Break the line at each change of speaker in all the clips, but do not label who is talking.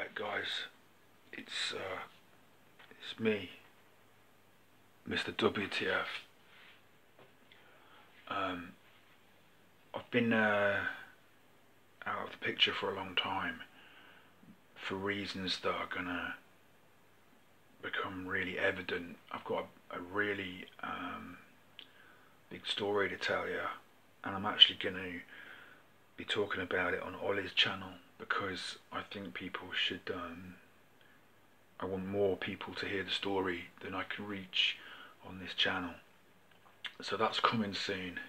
Alright guys, it's me, Mr WTF. I've been out of the picture for a long time for reasons that are gonna become really evident. I've got a really big story to tell you, and I'm actually going to be talking about it on Ollie's channel because I think people should I want more people to hear the story than I can reach on this channel, so that's coming soon.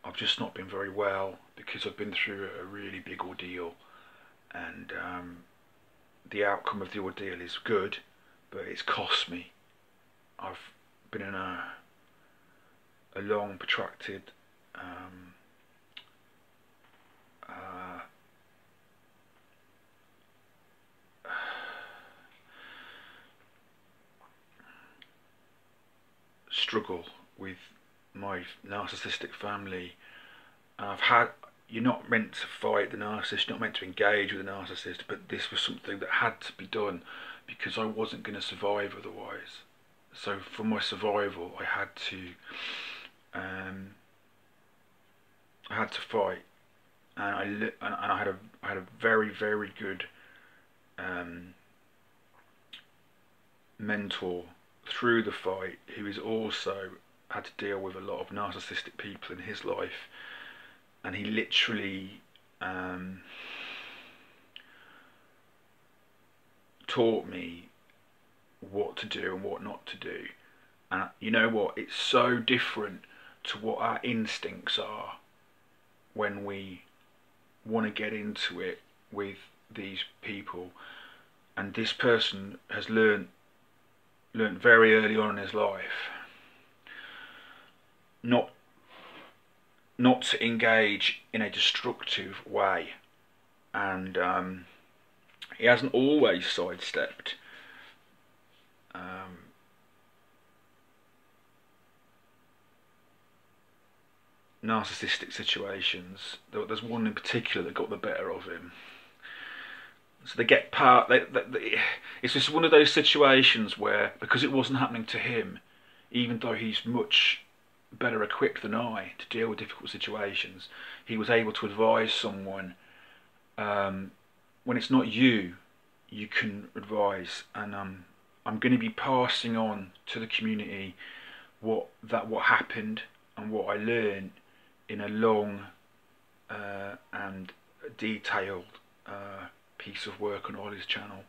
I've just not been very well because I've been through a really big ordeal, and the outcome of the ordeal is good, but it's cost me. I've been in a long, protracted struggle with my narcissistic family. You're not meant to fight the narcissist, you're not meant to engage with the narcissist, but this was something that had to be done because I wasn't going to survive otherwise. So for my survival, I had to fight, and I had a very, very good mentor through the fight, who is also had to deal with a lot of narcissistic people in his life, and he literally taught me what to do and what not to do. And you know what, it's so different to what our instincts are when we want to get into it with these people. And this person has learned very early on in his life not to engage in a destructive way, and he hasn't always sidestepped narcissistic situations. There's one in particular that got the better of him. So they get it's just one of those situations where, because it wasn't happening to him, even though he's much better equipped than I to deal with difficult situations, he was able to advise someone. When it's not you can advise, and I'm going to be passing on to the community what happened and what I learned in a long and detailed piece of work on Ollie's channel,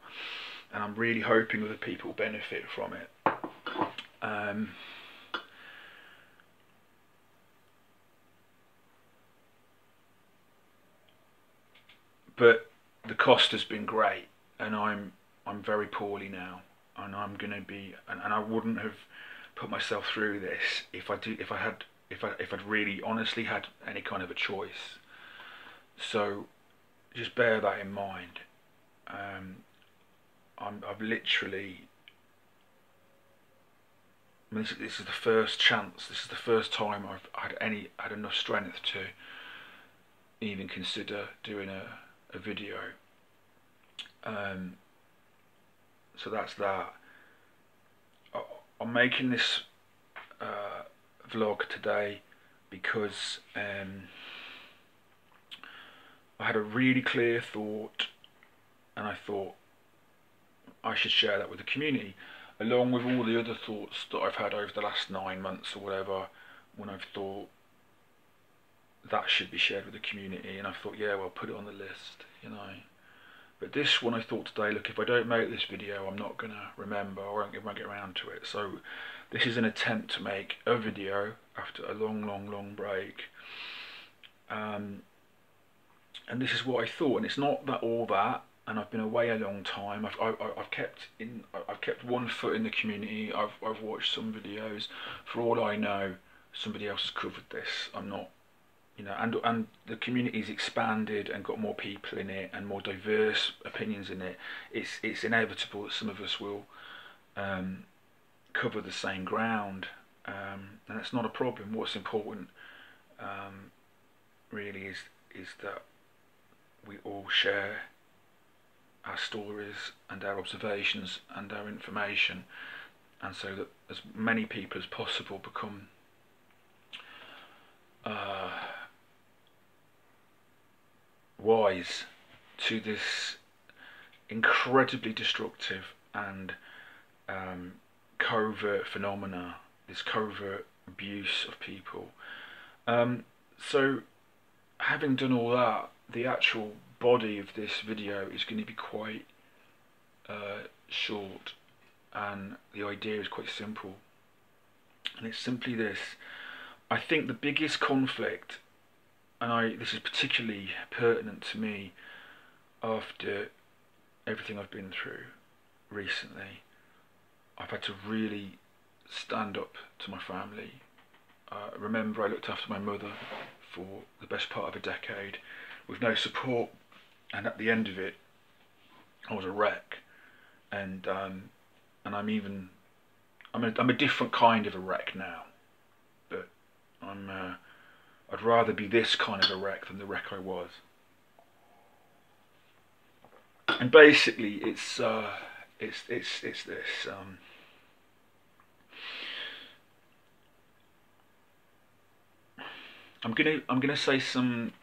and I'm really hoping other people benefit from it. But the cost has been great, and I'm very poorly now, and I'm gonna be, and I wouldn't have put myself through this if I'd really honestly had any kind of a choice. So just bear that in mind. I've literally, I mean, this is the first chance, this is the first time I've had enough strength to even consider doing a video. So that's that. I'm making this vlog today because I had a really clear thought, and I thought I should share that with the community, along with all the other thoughts that I've had over the last 9 months or whatever, when I've thought that should be shared with the community, and I thought, yeah, well, put it on the list, you know. But this one, I thought today, look, if I don't make this video, I'm not going to remember, or I won't get around to it. So this is an attempt to make a video after a long break. And this is what I thought, and it's not that all that, and I've been away a long time. I've kept one foot in the community. I've watched some videos. For all I know, somebody else has covered this. I'm not, you know, and the community's expanded and got more people in it and more diverse opinions in it. It's inevitable that some of us will cover the same ground, and it's not a problem. What's important really is that we all share our stories and our observations and our information, and so that as many people as possible become wise to this incredibly destructive and covert phenomena, this covert abuse of people. So having done all that, the actual body of this video is going to be quite short, and the idea is quite simple, and it's simply this. I think the biggest conflict, and this is particularly pertinent to me after everything I've been through recently, I've had to really stand up to my family. Remember, I looked after my mother for the best part of a decade with no support, and at the end of it I was a wreck, and I'm a different kind of a wreck now, but I'd rather be this kind of a wreck than the wreck I was. And basically it's this. I'm gonna say some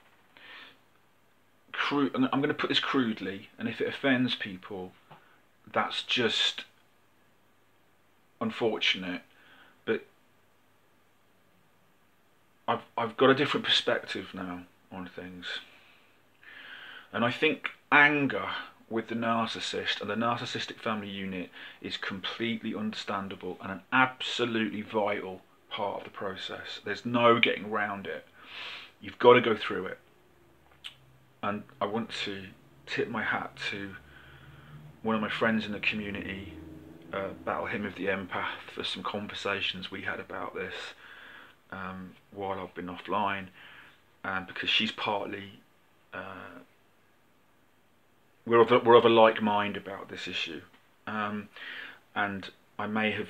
crude. I'm gonna put this crudely, and if it offends people, that's just unfortunate. But I've got a different perspective now on things, and I think anger with the narcissist and the narcissistic family unit is completely understandable and an absolutely vital part of the process. There's no getting around it. You've got to go through it. And I want to tip my hat to one of my friends in the community, Battle Him of the Empath, for some conversations we had about this while I've been offline, because she's partly we're of a like mind about this issue, and my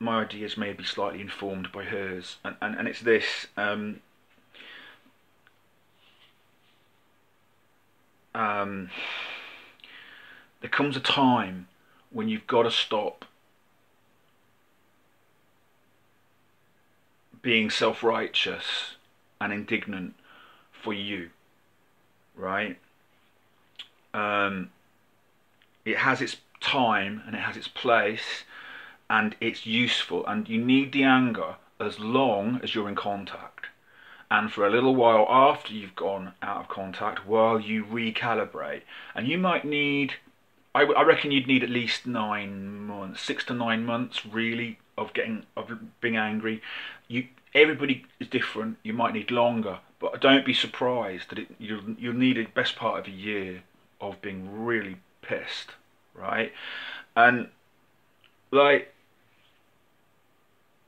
ideas may be slightly informed by hers, and it's this. There comes a time when you've got to stop being self-righteous and indignant for you, right? It has its time and it has its place, and it's useful, and you need the anger as long as you're in contact, and for a little while after you've gone out of contact, while you recalibrate. And you might need, I reckon you'd need at least 9 months, 6 to 9 months really of being angry. Everybody is different. You might need longer, but don't be surprised that you'll need the best part of a year of being really pissed, right? And like,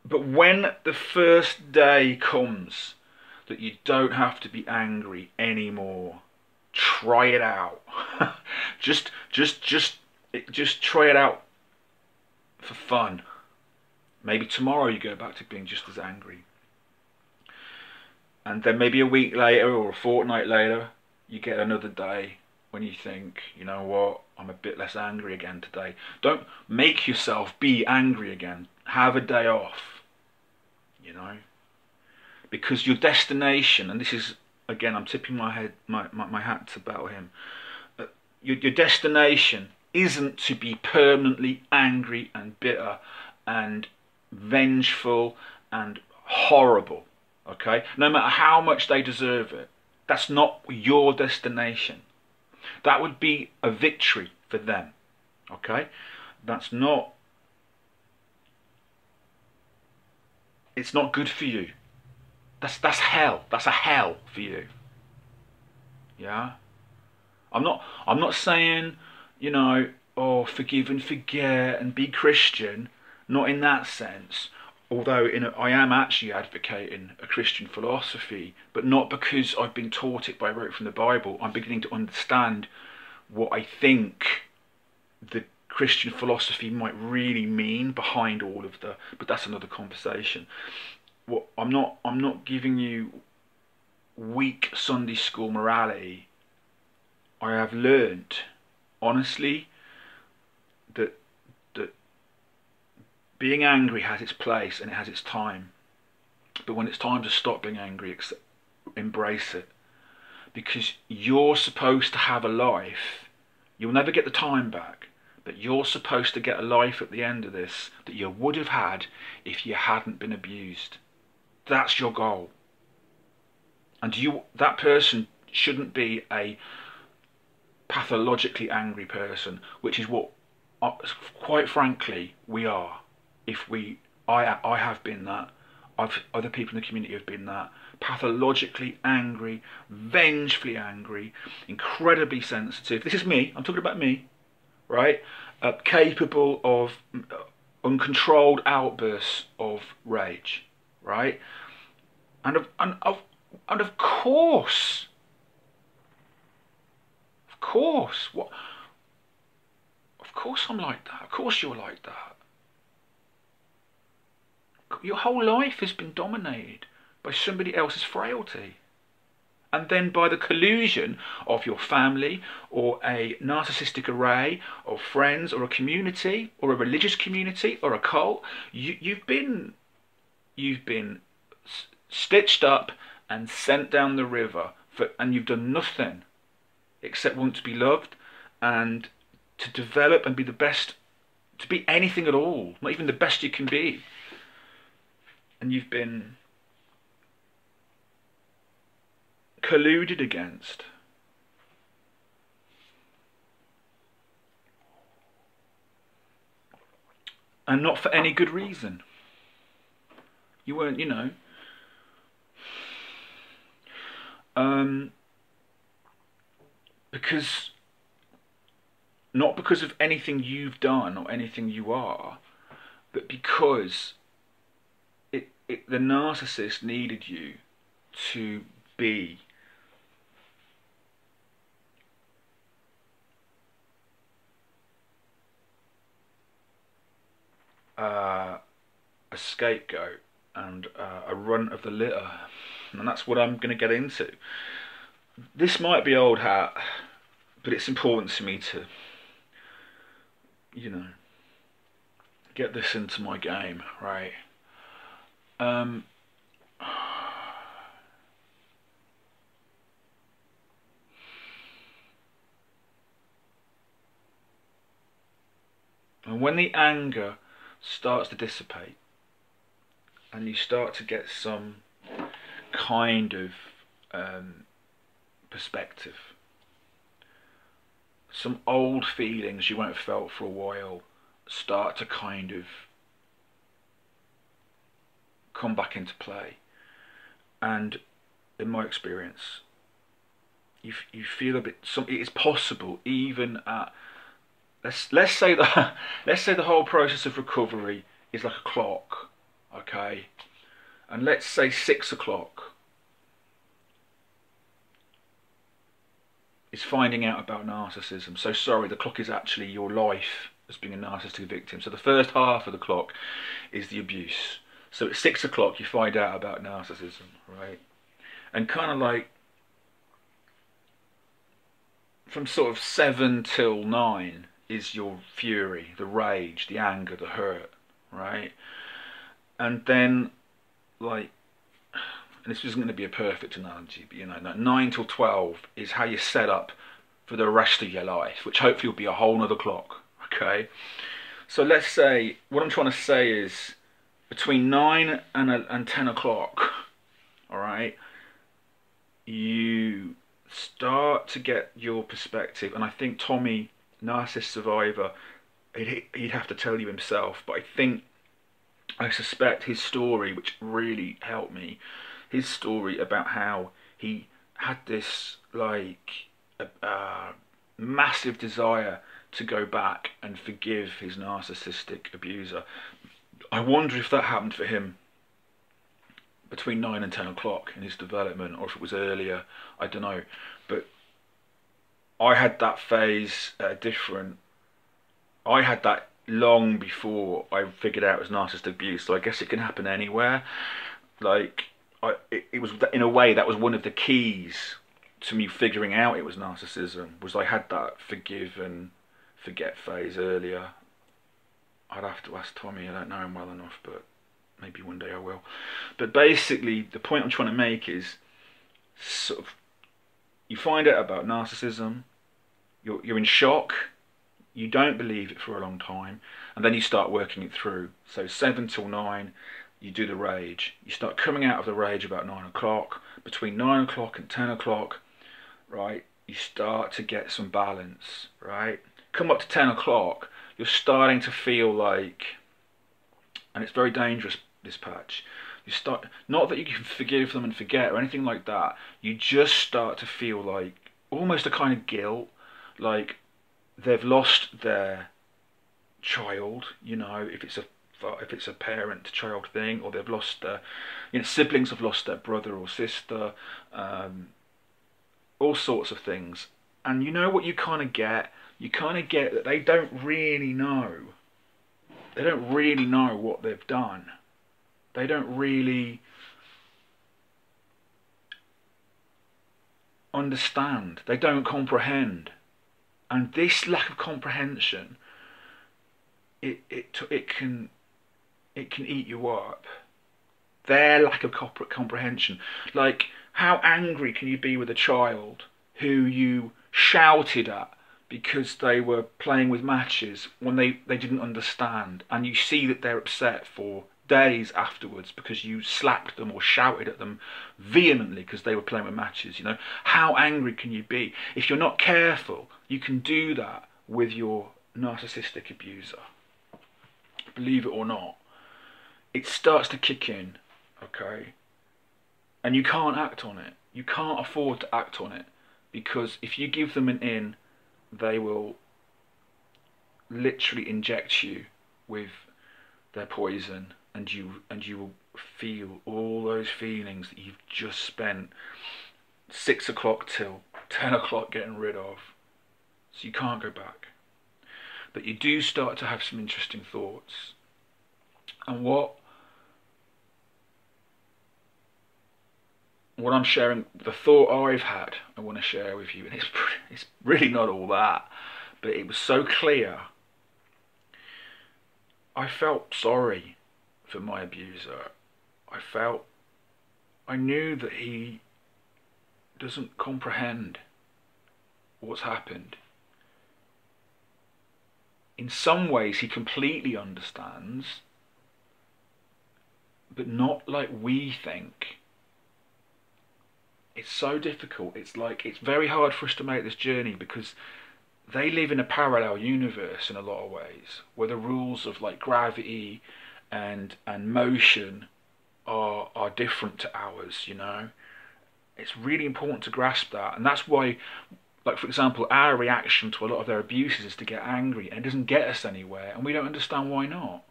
but when the first day comes that you don't have to be angry anymore, try it out. just try it out for fun. Maybe tomorrow you go back to being just as angry, and then maybe a week later or a fortnight later you get another day when you think, you know what, I'm a bit less angry again today. Don't make yourself be angry again. Have a day off, you know, because your destination, and this is, again, I'm tipping my hat to Battle Him, your destination isn't to be permanently angry and bitter and vengeful and horrible, okay? No matter how much they deserve it. That's not your destination. That would be a victory for them, okay? That's not, it's not good for you. That's hell. That's a hell for you. Yeah? I'm not saying, you know, oh, forgive and forget and be Christian. Not in that sense. Although I am actually advocating a Christian philosophy, but not because I've been taught it by rote from the Bible. I'm beginning to understand what I think the Christian philosophy might really mean behind all of but that's another conversation. I'm not giving you weak Sunday school morality, I have learnt, honestly, that being angry has its place and it has its time. But when it's time to stop being angry, embrace it. Because you're supposed to have a life. You'll never get the time back, but you're supposed to get a life at the end of this that you would have had if you hadn't been abused. That's your goal. And that person shouldn't be a pathologically angry person, which is what, quite frankly, we are. I have been that. Other people in the community have been that. Pathologically angry, vengefully angry, incredibly sensitive. This is me. I'm talking about me, right? Capable of uncontrolled outbursts of rage, right? And of course, what? Of course I'm like that. Of course you're like that. Your whole life has been dominated by somebody else's frailty. And then by the collusion of your family or a narcissistic array of friends or a community or a religious community or a cult, you've been stitched up and sent down the river and you've done nothing except want to be loved and to develop and be the best, to be anything at all, not even the best you can be. And you've been colluded against. And not for any good reason. You weren't, because, not because of anything you've done or anything you are, but because the narcissist needed you to be a scapegoat and a runt of the litter, and that's what I'm going to get into. This might be old hat, but it's important to me to, get this into my game, right? And when the anger starts to dissipate and you start to get some kind of perspective, some old feelings you won't have felt for a while start to kind of come back into play. And in my experience, you feel a bit. It is possible, even at let's say the whole process of recovery is like a clock, okay? And let's say 6 o'clock is finding out about narcissism. So sorry, the clock is actually your life as being a narcissistic victim. So the first half of the clock is the abuse. So at 6 o'clock you find out about narcissism, right? And kind of like from sort of 7 till 9 is your fury, the rage, the anger, the hurt, right? And then, like, and this isn't going to be a perfect analogy, but 9 till 12 is how you set up for the rest of your life, which hopefully will be a whole nother clock, okay? So let's say, what I'm trying to say is, between 9 and 10 o'clock, all right, you start to get your perspective. And I think Tommy, narcissist survivor, he'd have to tell you himself, but I suspect his story, which really helped me, his story about how he had this like massive desire to go back and forgive his narcissistic abuser. I wonder if that happened for him between 9 and 10 o'clock in his development, or if it was earlier, I don't know. But I had that phase I had that long before I figured out it was narcissistic abuse, so I guess it can happen anywhere. Like, it was, in a way, that was one of the keys to me figuring out it was narcissism. Was I had that forgive and forget phase earlier. I'd have to ask Tommy. I don't know him well enough, but maybe one day I will. But basically, the point I'm trying to make is, sort of, you find out about narcissism, you're in shock, you don't believe it for a long time, and then you start working it through. So 7 till 9, you do the rage. You start coming out of the rage about 9 o'clock. Between 9 o'clock and 10 o'clock, right, you start to get some balance, right? Come up to 10 o'clock, you're starting to feel like, and it's very dangerous, this patch, you start, not that you can forgive them and forget or anything like that, you just start to feel like almost a kind of guilt, like they've lost their child, you know, if it's a parent to child thing, or they've lost their, you know, siblings have lost their brother or sister, all sorts of things. And you know what you kind of get? You kind of get that they don't really know. They don't really know what they've done. They don't really understand. They don't comprehend. And this lack of comprehension, it can eat you up. Their lack of comprehension. Like, how angry can you be with a child who you shouted at because they were playing with matches when they didn't understand, and you see that they're upset for days afterwards because you slapped them or shouted at them vehemently because they were playing with matches, you know? How angry can you be? If you're not careful, you can do that with your narcissistic abuser. Believe it or not. It starts to kick in, okay? And you can't act on it. You can't afford to act on it, because if you give them an in, they will literally inject you with their poison, and you will feel all those feelings that you've just spent 6 o'clock till 10 o'clock getting rid of. So you can't go back. But you do start to have some interesting thoughts. And what I'm sharing, the thought I've had, I want to share with you, and it's really not all that, but it was so clear. I felt sorry for my abuser. I knew that he doesn't comprehend what's happened. In some ways he completely understands, but not like we think. It's so difficult. It's like, it's very hard for us to make this journey, because they live in a parallel universe in a lot of ways, where the rules of like gravity and motion are different to ours, you know. It's really important to grasp that, and that's why, like, for example, our reaction to a lot of their abuses is to get angry, and it doesn't get us anywhere, and we don't understand why not.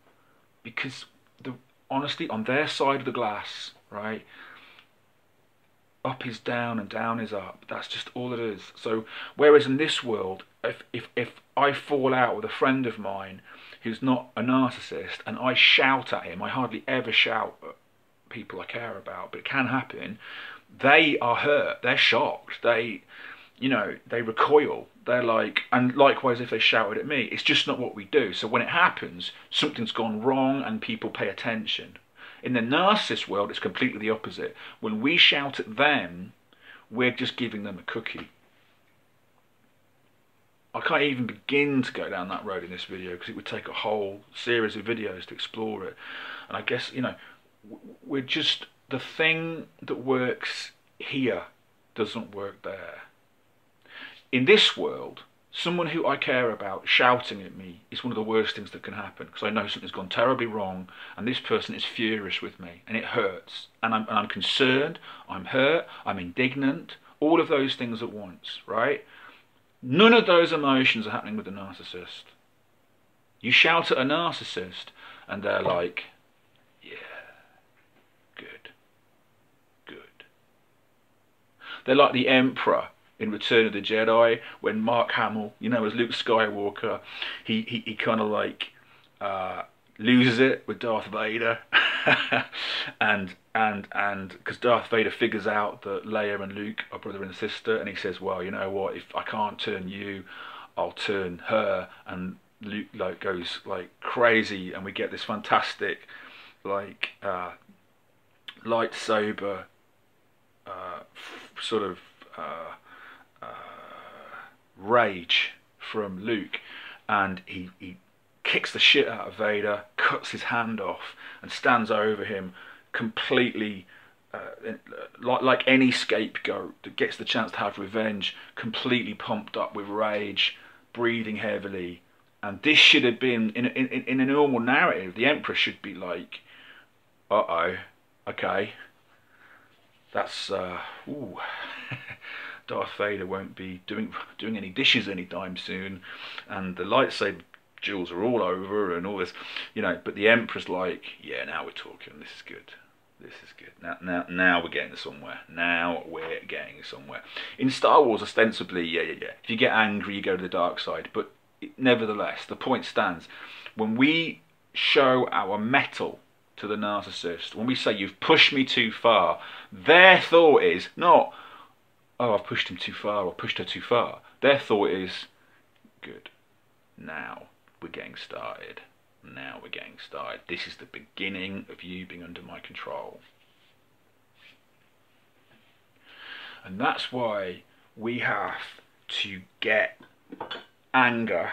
Because honestly, on their side of the glass, right, up is down and down is up. That's just all it is. So whereas in this world, if I fall out with a friend of mine who's not a narcissist and I shout at him, I hardly ever shout at people I care about, but it can happen, they are hurt, they're shocked, they, you know, they recoil, they're like, and likewise if they shouted at me, it's just not what we do. So when it happens, something's gone wrong and people pay attention. In the narcissist world, it's completely the opposite. When we shout at them, we're just giving them a cookie. I can't even begin to go down that road in this video, because it would take a whole series of videos to explore it. And I guess, you know, we're just, the thing that works here doesn't work there. In this world, someone who I care about shouting at me is one of the worst things that can happen, because I know something's gone terribly wrong and this person is furious with me and it hurts, and I'm concerned, I'm hurt, I'm indignant, all of those things at once, right? None of those emotions are happening with a narcissist. You shout at a narcissist and they're like, yeah, good, good. They're like the Emperor in Return of the Jedi, when Mark Hamill, you know, as Luke Skywalker, he kind of like loses it with Darth Vader, and because Darth Vader figures out that Leia and Luke are brother and sister, and he says, well, you know what, if I can't turn you, I'll turn her, and Luke like goes like crazy, and we get this fantastic like lightsaber sort of rage from Luke, and he kicks the shit out of Vader, cuts his hand off, and stands over him completely like any scapegoat that gets the chance to have revenge, completely pumped up with rage, breathing heavily. And this should have been in a normal narrative. The Emperor should be like, uh-oh, okay, that's ooh. Darth Vader won't be doing any dishes anytime soon, and the lightsaber duels are all over and all this, you know. But the Emperor's like, yeah, now we're talking. This is good. This is good. Now we're getting somewhere. Now we're getting somewhere. In Star Wars, ostensibly, yeah. If you get angry, you go to the dark side. But nevertheless, the point stands. When we show our mettle to the narcissist, when we say you've pushed me too far, their thought is not, oh, I've pushed him too far or pushed her too far. Their thought is, good, now we're getting started. Now we're getting started. This is the beginning of you being under my control. And that's why we have to get anger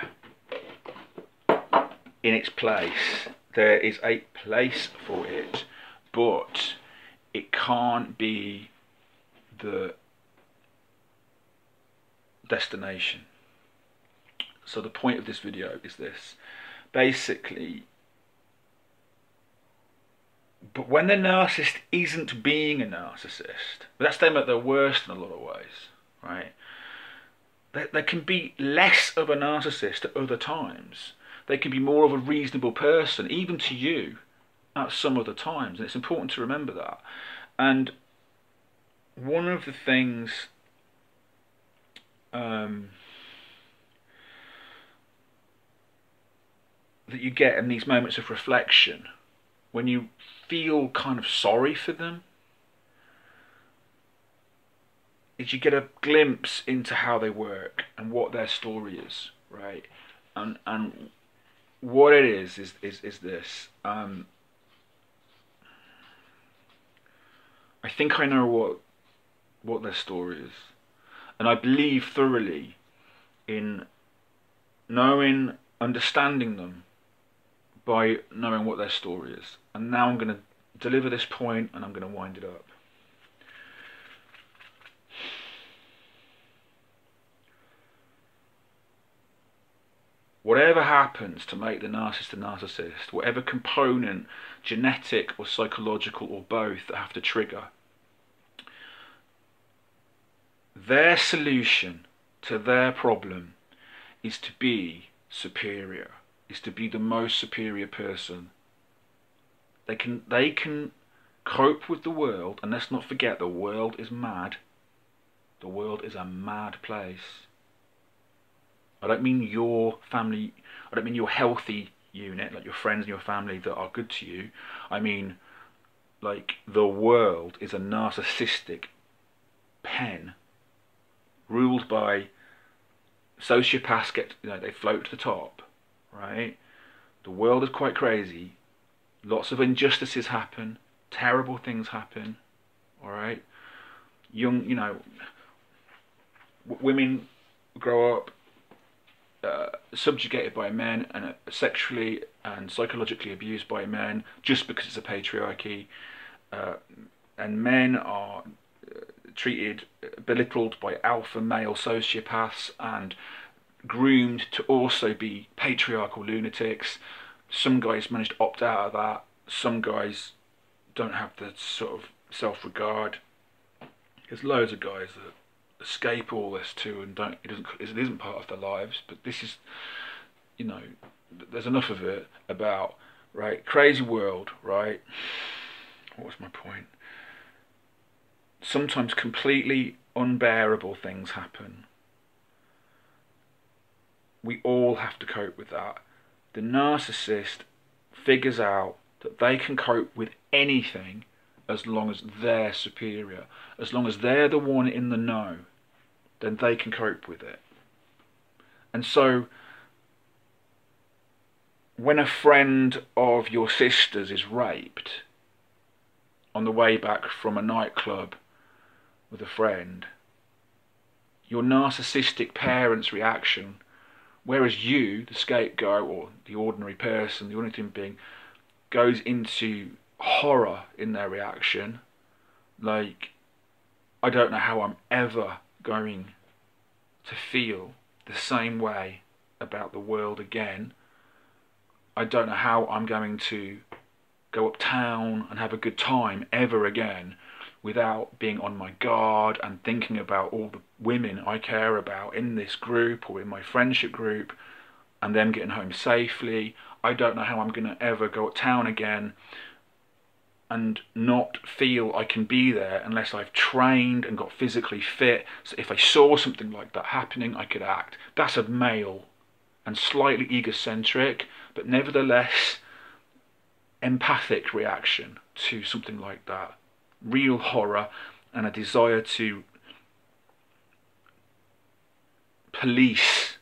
in its place. There is a place for it, but it can't be the destination. So the point of this video is this. Basically, but when the narcissist isn't being a narcissist, that's them at their worst in a lot of ways, right? They can be less of a narcissist at other times. They can be more of a reasonable person, even to you, at some other times. And it's important to remember that. And one of the things that you get in these moments of reflection, when you feel kind of sorry for them, is you get a glimpse into how they work and what their story is, right? And what it is this. I think I know what their story is, and I believe thoroughly in understanding them by knowing what their story is. And now I'm going to deliver this point, and I'm going to wind it up. Whatever happens to make the narcissist a narcissist, whatever component, genetic or psychological or both, that have to trigger, their solution to their problem is to be superior, is to be the most superior person. They can cope with the world, and let's not forget, the world is mad. The world is a mad place. I don't mean your family, I don't mean your healthy unit, like your friends and your family that are good to you. I mean, like, the world is a narcissistic pen ruled by sociopaths. They float to the top, right? The world is quite crazy. Lots of injustices happen, terrible things happen, all right? Women grow up subjugated by men and sexually and psychologically abused by men just because it's a patriarchy, and men are treated, belittled by alpha male sociopaths and groomed to also be patriarchal lunatics. Some guys manage to opt out of that. Some guys don't have the sort of self-regard. There's loads of guys that escape all this too, and it isn't part of their lives. But this is, there's enough of it about, right? Crazy world, right? What was my point? Sometimes completely unbearable things happen. We all have to cope with that. The narcissist figures out that they can cope with anything as long as they're superior, as long as they're the one in the know, then they can cope with it. And so when a friend of your sister's is raped on the way back from a nightclub with a friend, your narcissistic parent's reaction, whereas you, the scapegoat or the ordinary person, the ordinary human being, goes into horror in their reaction, like, I don't know how I'm ever going to feel the same way about the world again. I don't know how I'm going to go uptown and have a good time ever again without being on my guard and thinking about all the women I care about in this group or in my friendship group and them getting home safely. I don't know how I'm going to ever go uptown again and not feel I can be there unless I've trained and got physically fit, so if I saw something like that happening, I could act. That's a male and slightly egocentric, but nevertheless empathic reaction to something like that. Real horror and a desire to police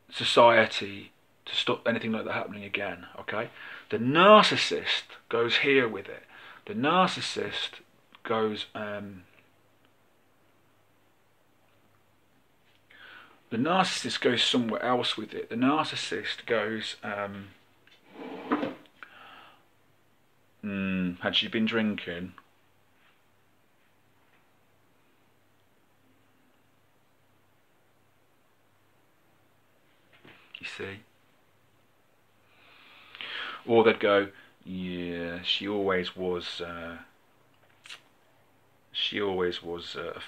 society to stop anything like that happening again. Okay, the narcissist goes here with it. The narcissist goes somewhere else with it. The narcissist goes had she been drinking? You see? Or they'd go, yeah, she always was a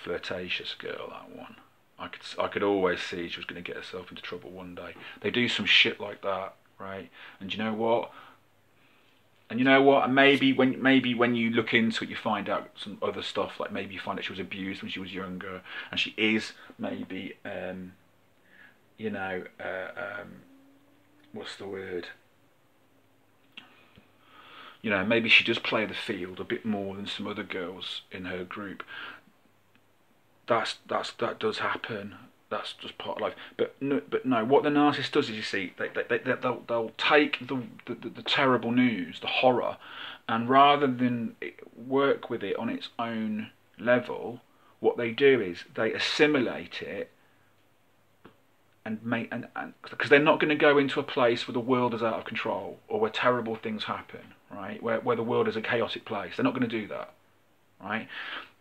flirtatious girl, that one. I could always see she was going to get herself into trouble one day. They do some shit like that, right? And you know what? And maybe when you look into it, you find out some other stuff. Like maybe you find out she was abused when she was younger, and she is maybe, what's the word? You know, maybe she does play the field a bit more than some other girls in her group. That does happen. That's just part of life. But no. What the narcissist does is, you see, they'll take the terrible news, the horror, and rather than work with it on its own level, what they do is they assimilate it and because they're not going to go into a place where the world is out of control or where terrible things happen, right? Where the world is a chaotic place. They're not going to do that, right?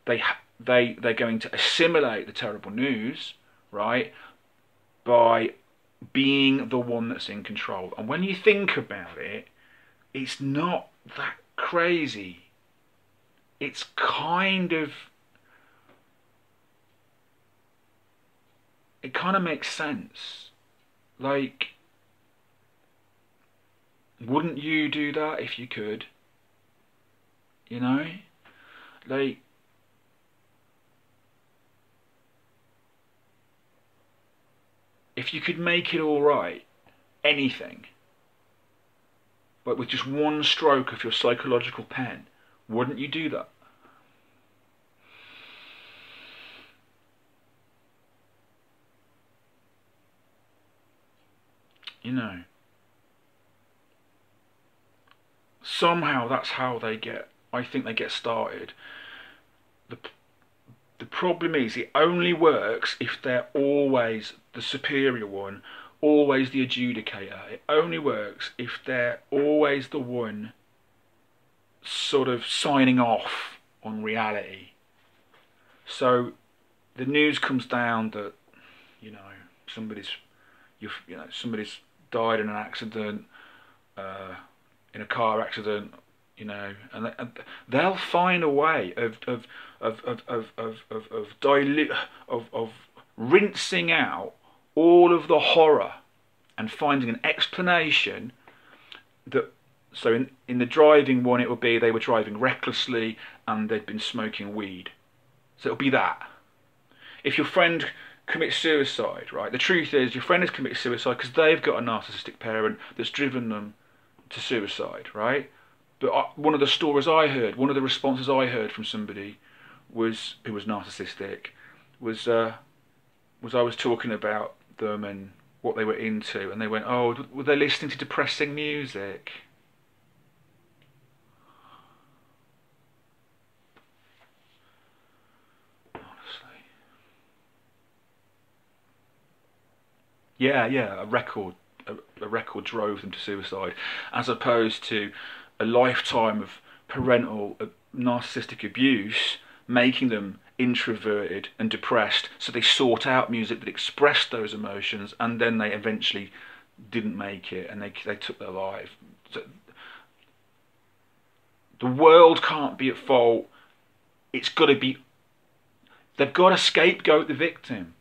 They're going to assimilate the terrible news, right, by being the one that's in control. And when you think about it, it's not that crazy. It's kind of, it kind of makes sense. Like, wouldn't you do that if you could? You know? Like, if you could make it all right, anything, but with just one stroke of your psychological pen, wouldn't you do that? You know, somehow that's how I think they get started. The problem is, it only works if they're always the superior one, always the adjudicator. It only works if they're always the one sort of signing off on reality. So the news comes down that, you know, somebody's died in an accident, in a car accident, you know, and they'll find a way of rinsing out all of the horror and finding an explanation that. So in the driving one, it would be they were driving recklessly and they'd been smoking weed. So it'll be that. If your friend commit suicide, right? The truth is your friend has committed suicide because they've got a narcissistic parent that's driven them to suicide, right? But one of the stories I heard, one of the responses I heard from somebody who was narcissistic was I was talking about them and what they were into, and they went, "Oh, were they listening to depressing music?" Honestly, yeah, a record, a record drove them to suicide, as opposed to a lifetime of parental narcissistic abuse making them introverted and depressed, so they sought out music that expressed those emotions, and then they eventually didn't make it and they took their life. So the world can't be at fault. It's got to be, they've got to scapegoat the victim.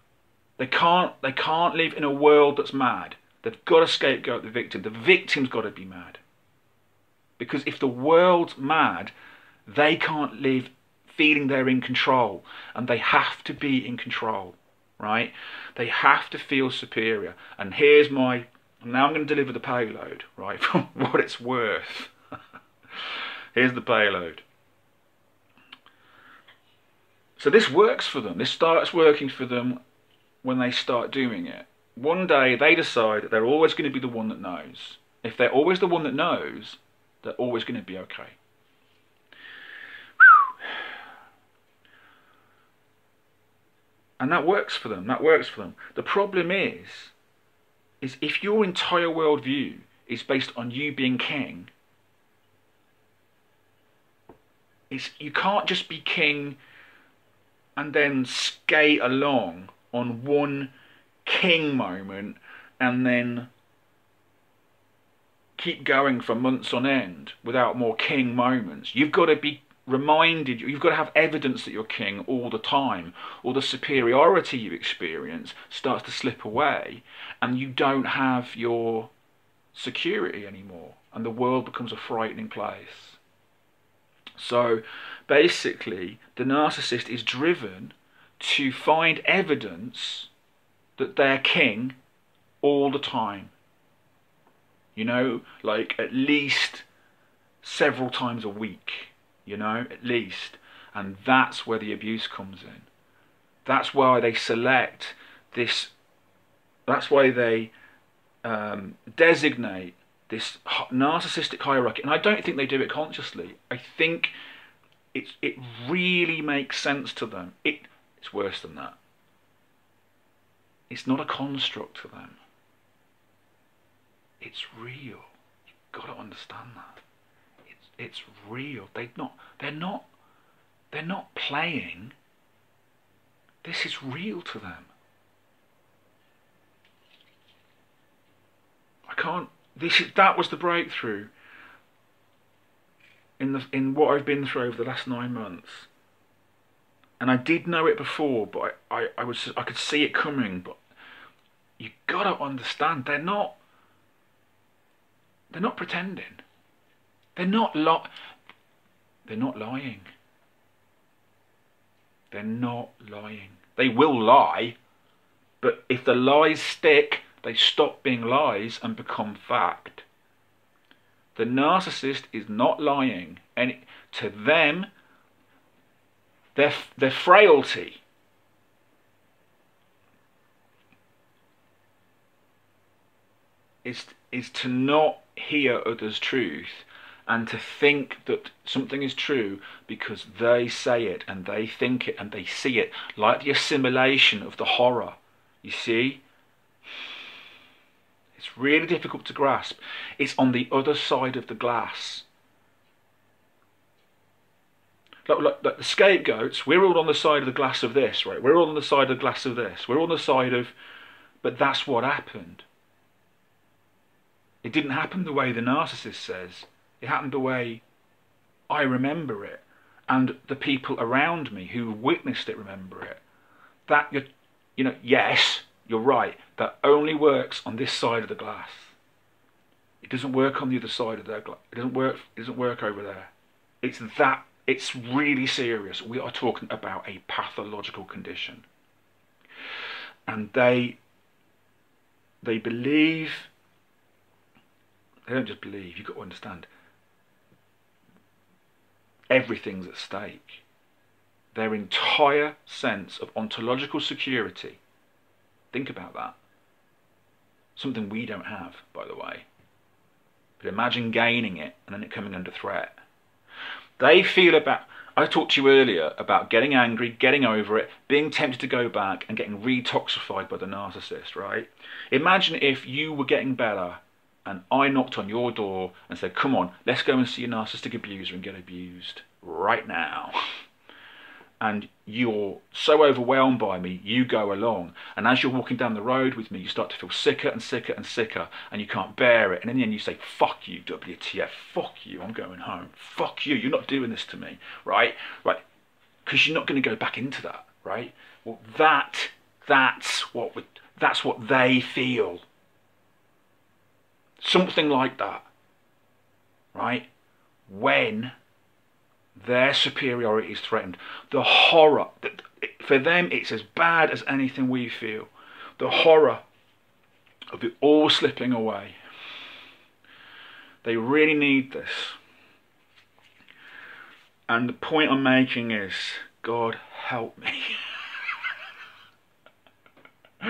They can't live in a world that's mad. They've got to scapegoat the victim. The victim's got to be mad. Because if the world's mad, they can't live feeling they're in control, and they have to be in control, right? They have to feel superior. And here's my, now I'm going to deliver the payload, right, for what it's worth. Here's the payload. So this works for them. This starts working for them when they start doing it. One day they decide that they're always going to be the one that knows. If they're always the one that knows, they're always going to be okay. And that works for them. That works for them. The problem is if your entire worldview is based on you being king, you can't just be king and then skate along on one king moment and then keep going for months on end without more king moments. You've got to be reminded, you've got to have evidence that you're king all the time, or the superiority you experience starts to slip away and you don't have your security anymore, and the world becomes a frightening place. So basically the narcissist is driven to find evidence that they're king all the time, you know, like at least several times a week, you know, at least. And that's where the abuse comes in. That's why they select this, that's why they designate this narcissistic hierarchy. And I don't think they do it consciously. I think it really makes sense to them. It's worse than that. It's not a construct to them. It's real. You've got to understand that. It's real. They're not playing. This is real to them. That was the breakthrough in what I've been through over the last 9 months. And I did know it before, but I could see it coming. But you gotta understand, they're not pretending. They're not lying. They're not lying. They will lie, but if the lies stick, they stop being lies and become fact. The narcissist is not lying, and to them, their frailty is to not hear others' truth and to think that something is true because they say it and they think it and they see it, like the assimilation of the horror. You see? It's really difficult to grasp. It's on the other side of the glass. Like the scapegoats, we're all on the side of the glass of this, right? We're all on the side of the glass of this. We're on the side of, but that's what happened. It didn't happen the way the narcissist says. It happened the way I remember it, and the people around me who witnessed it remember it. That, you know, yes, you're right. That only works on this side of the glass. It doesn't work on the other side of their glass. It doesn't work over there. It's really serious. We are talking about a pathological condition. And they believe, they don't just believe, you've got to understand, everything's at stake. Their entire sense of ontological security, think about that, something we don't have, by the way, but imagine gaining it and then it coming under threat. They feel about, I talked to you earlier about getting angry, getting over it, being tempted to go back and getting re-toxified by the narcissist, right? Imagine if you were getting better and I knocked on your door and said, come on, let's go and see a narcissistic abuser and get abused right now. And you're so overwhelmed by me, you go along. And as you're walking down the road with me, you start to feel sicker and sicker and sicker, and you can't bear it. And in the end you say, fuck you, WTF, fuck you, I'm going home. Fuck you, you're not doing this to me, right? Right, because you're not going to go back into that, right? Well, that's what they feel. Something like that, right? When their superiority is threatened. The horror, for them it's as bad as anything we feel. The horror of it all slipping away. They really need this. And the point I'm making is, God help me. Me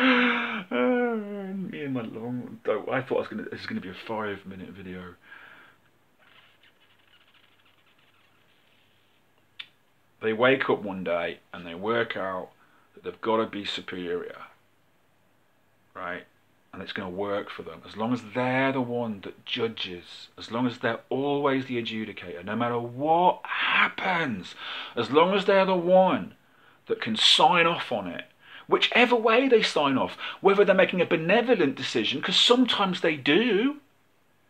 and my long, I thought this was gonna be a 5-minute video. They wake up one day and they work out that they've got to be superior, right? And it's going to work for them. As long as they're the one that judges, as long as they're always the adjudicator, no matter what happens, as long as they're the one that can sign off on it, whichever way they sign off, whether they're making a benevolent decision, because sometimes they do,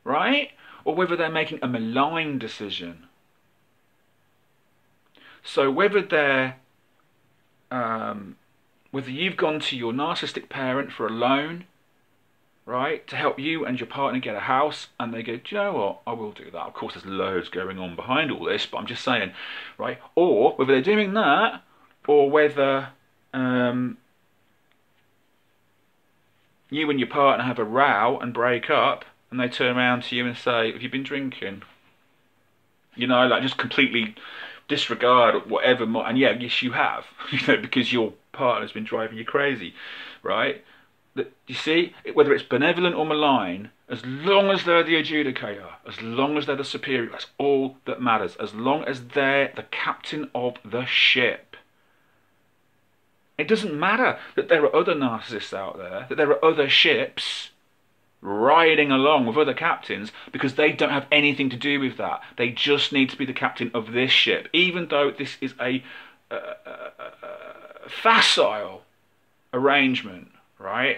right? Or whether they're making a malign decision. So whether they're, whether you've gone to your narcissistic parent for a loan, right, to help you and your partner get a house, and they go, do you know what, I will do that. Of course, there's loads going on behind all this, but I'm just saying, right? Or whether they're doing that, or whether you and your partner have a row and break up, and they turn around to you and say, have you been drinking? You know, like just completely disregard whatever, and yeah, yes you have, you know, because your partner's been driving you crazy, right? You see, whether it's benevolent or malign, as long as they're the adjudicator, as long as they're the superior, that's all that matters. As long as they're the captain of the ship. It doesn't matter that there are other narcissists out there, that there are other ships riding along with other captains, because they don't have anything to do with that. They just need to be the captain of this ship, even though this is a facile arrangement, right?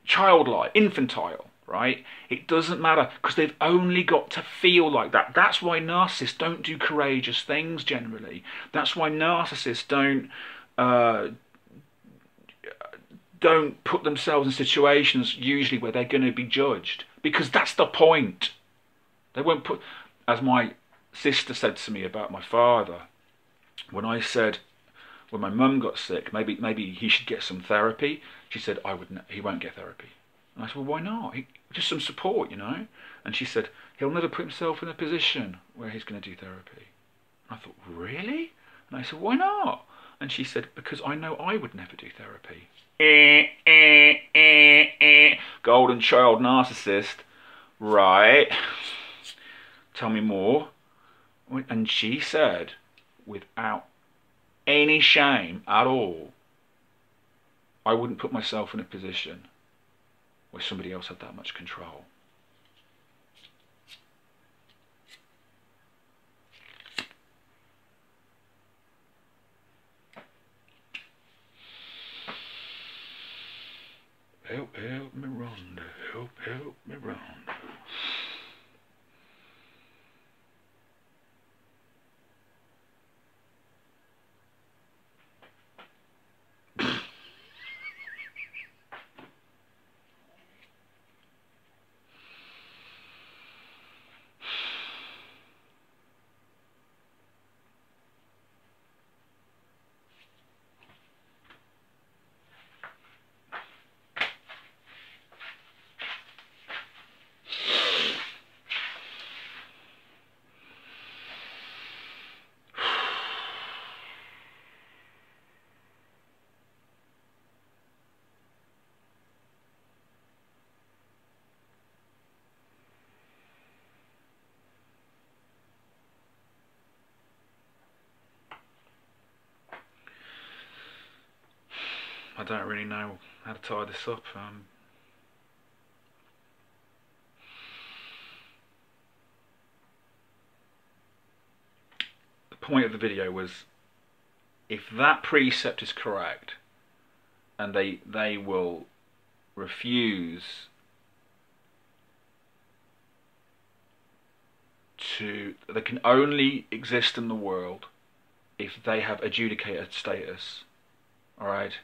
Childlike, infantile, right? It doesn't matter, because they've only got to feel like that. That's why narcissists don't do courageous things generally. That's why narcissists don't put themselves in situations usually where they're going to be judged, because that's the point. They won't put, as my sister said to me about my father, when I said, when my mum got sick, maybe he should get some therapy, she said, he won't get therapy. And I said, well, why not? Just some support, you know. And she said, he'll never put himself in a position where he's going to do therapy. And I thought, really? And I said, why not? And she said, because I know I would never do therapy. Golden child narcissist, right? Tell me more. And she said, without any shame at all, I wouldn't put myself in a position where somebody else had that much control. Help, help me, Rhonda. Help, help me, Rhonda. I don't really know how to tie this up. The point of the video was, if that precept is correct, and they will refuse to, they can only exist in the world if they have adjudicator status. Alright?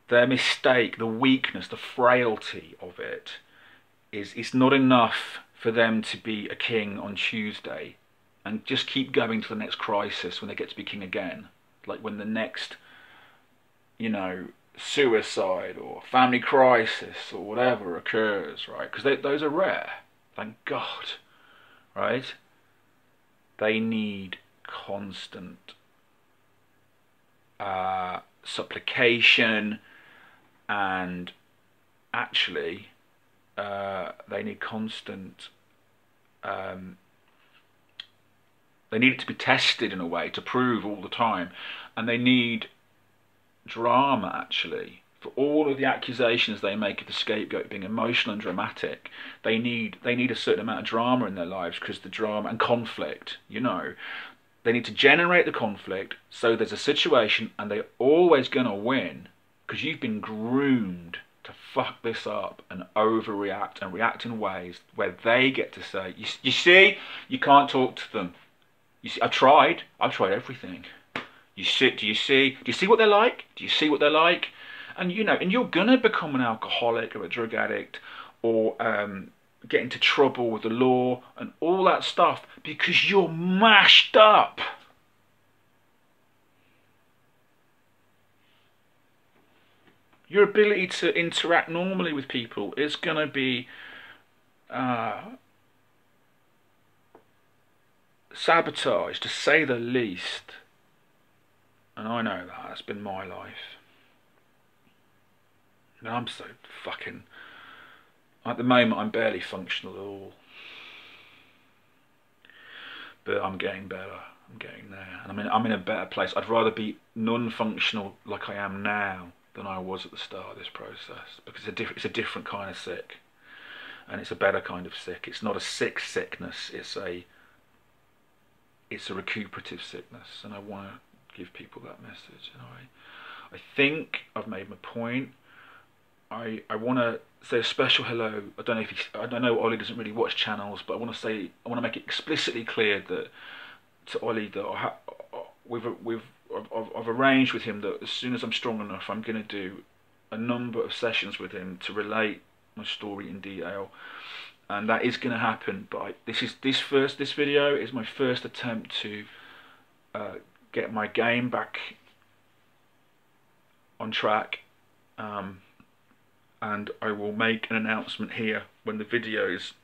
Their mistake, the weakness, the frailty of it is, it's not enough for them to be a king on Tuesday and just keep going to the next crisis when they get to be king again. Like when the next, you know, suicide or family crisis or whatever occurs, right? Because those are rare, thank God, right? They need constant supplication, and actually they need constant, they need it to be tested in a way to prove all the time, and they need drama actually for all of the accusations they make of the scapegoat being emotional and dramatic. They need a certain amount of drama in their lives, because the drama and conflict, you know, they need to generate the conflict so there's a situation and they're always going to win, because you've been groomed to fuck this up and overreact and react in ways where they get to say, you see, you can't talk to them. You see, I've tried everything. Do you see what they're like? Do you see what they're like? And you know, and you're gonna become an alcoholic or a drug addict, or get into trouble with the law and all that stuff because you're mashed up. Your ability to interact normally with people is gonna be sabotaged, to say the least. And I know that. That's been my life. And I'm so fucking... At the moment, I'm barely functional at all. But I'm getting better. I'm getting there. And I'm in a better place. I'd rather be non-functional like I am now than I was at the start of this process. Because it's a different kind of sick. And it's a better kind of sick. It's not a sickness. It's a recuperative sickness. And I want to give people that message. And I think I've made my point. I want to say a special hello. I don't know Ollie doesn't really watch channels, but I want to make it explicitly clear that to Ollie that I've arranged with him that as soon as I'm strong enough, I'm going to do a number of sessions with him to relate my story in detail, and that is going to happen. But this video is my first attempt to get my game back on track, and I will make an announcement here when the videos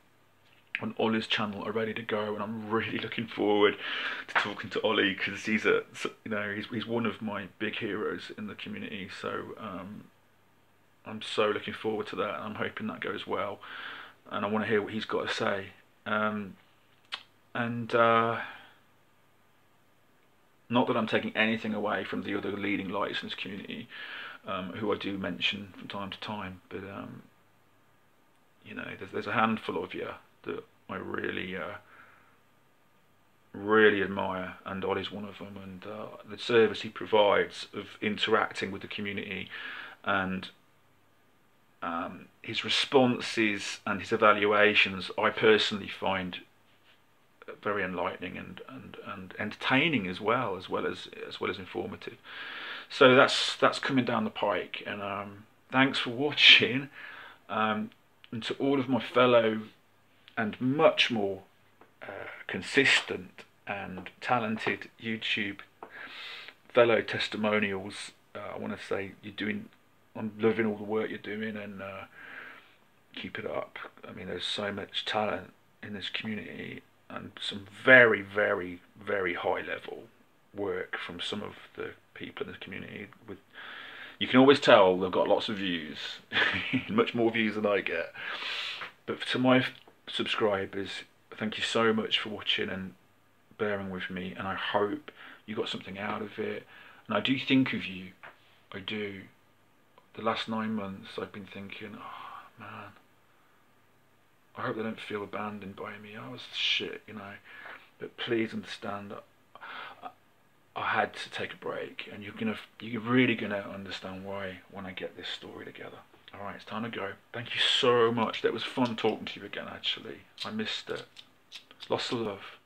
on Ollie's channel are ready to go. And I'm really looking forward to talking to Ollie, because he's he's one of my big heroes in the community. So I'm so looking forward to that, and I'm hoping that goes well, and I want to hear what he's got to say. Not that I'm taking anything away from the other leading lights in this community, who I do mention from time to time, but you know, there's a handful of you that I really admire, and Ollie's one of them. And the service he provides of interacting with the community, and his responses and his evaluations, I personally find very enlightening and entertaining as well as informative. So that's coming down the pike, and thanks for watching, and to all of my fellow and much more consistent and talented YouTube fellow testimonials, I want to say I'm loving all the work you're doing, and keep it up. I mean, there's so much talent in this community, and some very, very, very high level work from some of the people in this community. You can always tell they've got lots of views, much more views than I get. But to my subscribers, thank you so much for watching and bearing with me, and I hope you got something out of it. And I do think of you, I do, the last 9 months I've been thinking, oh man, I hope they don't feel abandoned by me. I was shit, you know. But please understand that I had to take a break, and you're really gonna understand why when I get this story together. All right, it's time to go. Thank you so much. That was fun talking to you again. Actually, I missed it. Lots of love.